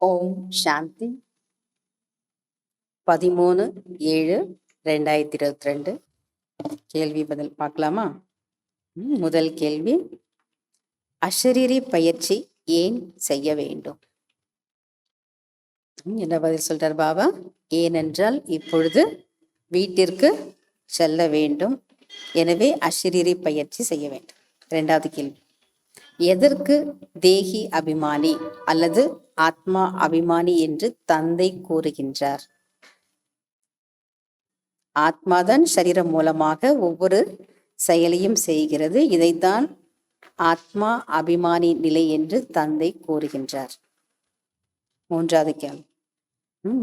ஓம் சாந்தி. 13/7/2022. கேள்வி பதில் பார்க்கலாமா? முதல் கேள்வி, அஷரீரி பயிற்சி ஏன் செய்ய வேண்டும்? என்ன பதில் சொல்றார் பாபா? ஏனென்றால் இப்பொழுது வீட்டிற்கு செல்ல வேண்டும், எனவே அஷரீரி பயிற்சி செய்ய வேண்டும். இரண்டாவது கேள்வி, எதற்கு தேகி அபிமானி அல்லது ஆத்மா அபிமானி என்று தந்தை கூறுகின்றார்? ஆத்மாதான் சரீரம் மூலமாக ஒவ்வொரு செயலையும் செய்கிறது. இதைத்தான் ஆத்மா அபிமானி நிலை என்று தந்தை கூறுகின்றார். மூன்றாவது கேள்வி,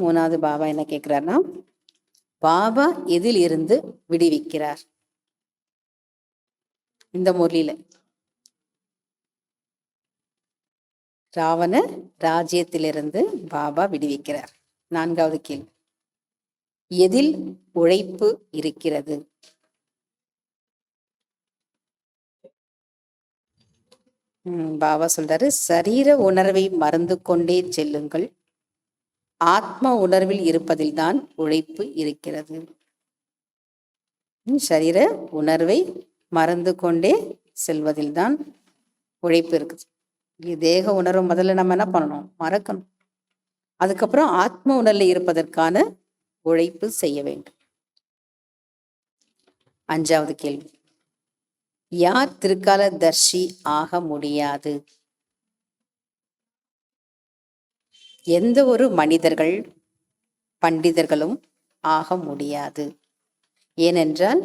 மூணாவது பாபா என்ன கேட்கிறார்னா, பாபா எதில் இருந்து விடுவிக்கிறார்? இந்த முரளியில ராவண ராஜ்யத்திலிருந்து பாபா விடுவிக்கிறார். நான்காவது கேள்வி, எதில் உழைப்பு இருக்கிறது? பாபா சொல்றாரு, சரீர உணர்வை மறந்து கொண்டே செல்லுங்கள், ஆத்ம உணர்வில் இருப்பதில் தான் உழைப்பு இருக்கிறது. சரீர உணர்வை மறந்து கொண்டே செல்வதில் தான் உழைப்பு இருக்குது. தேக உணர்வு முதல்ல நம்ம என்ன பண்ணணும்? மறக்கணும். அதுக்கப்புறம் ஆத்ம உணர்வில் இருப்பதற்கான உழைப்பு செய்ய வேண்டும். அஞ்சாவது கேள்வி, யார் திருக்கால தர்ஷி ஆக முடியாது? எந்த ஒரு மனிதர்கள் பண்டிதர்களும் ஆக முடியாது. ஏனென்றால்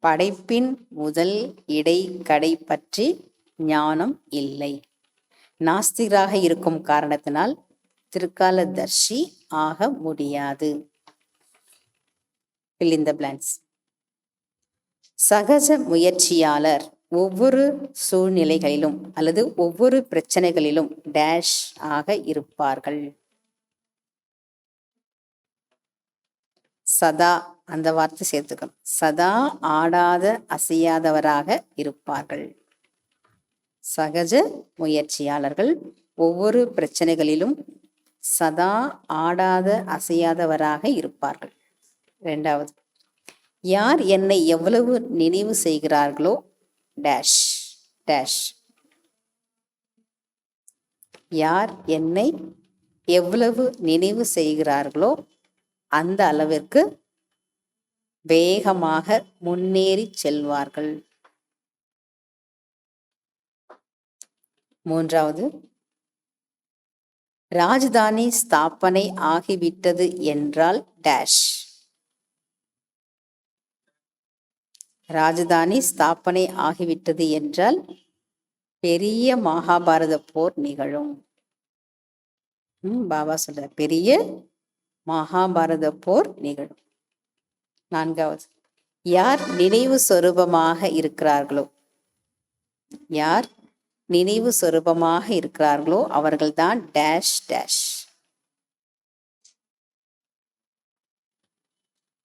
படைப்பின் முதல் இடை கடை பற்றி ஞானம் இல்லை. நாஸ்திகராக இருக்கும் காரணத்தினால் திருக்கால தர்ஷி ஆக முடியாது. fill in the blanks. சகஜ முயற்சியாளர் ஒவ்வொரு சூழ்நிலைகளிலும் அல்லது ஒவ்வொரு பிரச்சனைகளிலும் டேஷ் ஆக இருப்பார்கள். சதா, அந்த வார்த்தை சேர்த்துக்கணும். சதா ஆடாத அசையாதவராக இருப்பார்கள். சகஜ முயற்சியாளர்கள் ஒவ்வொரு பிரச்சனைகளிலும் சதா ஆடாத அசையாதவராக இருப்பார்கள். இரண்டாவது, யார் என்னை எவ்வளவு நினைவு செய்கிறார்களோ டேஷ் டேஷ். யார் என்னை எவ்வளவு நினைவு செய்கிறார்களோ அந்த அளவிற்கு வேகமாக முன்னேறி செல்வார்கள். மூன்றாவது, ராஜதானி ஸ்தாபனை ஆகிவிட்டது என்றால் டேஷ். ராஜதானி ஸ்தாபனை ஆகிவிட்டது என்றால் பெரிய மகாபாரத போர் நிகழும். பாபா சொல்ற, பெரிய மகாபாரத போர் நிகழும். நான்காவது, யார் நினைவு சொரூபமாக இருக்கிறார்களோ, யார் நினைவு சொரூபமாக இருக்கிறார்களோ அவர்கள்தான் டேஷ் டேஷ்.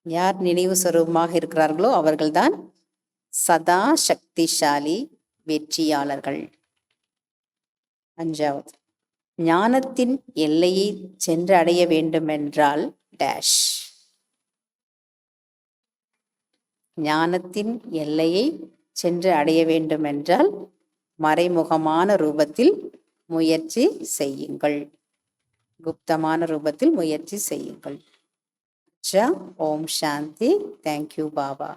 யார் நினைவு சொரூபமாக இருக்கிறார்களோ அவர்கள்தான் சதா சக்திசாலி வெற்றியாளர்கள். அஞ்சாவது, ஞானத்தின் எல்லையை சென்று அடைய வேண்டுமென்றால் டேஷ். ஞானத்தின் எல்லையை சென்று அடைய வேண்டுமென்றால் மறைமுகமான ரூபத்தில் முயற்சி செய்யுங்கள், குப்தமான ரூபத்தில் முயற்சி செய்யுங்கள். ஓம் சாந்தி. தேங்க்யூ பாபா.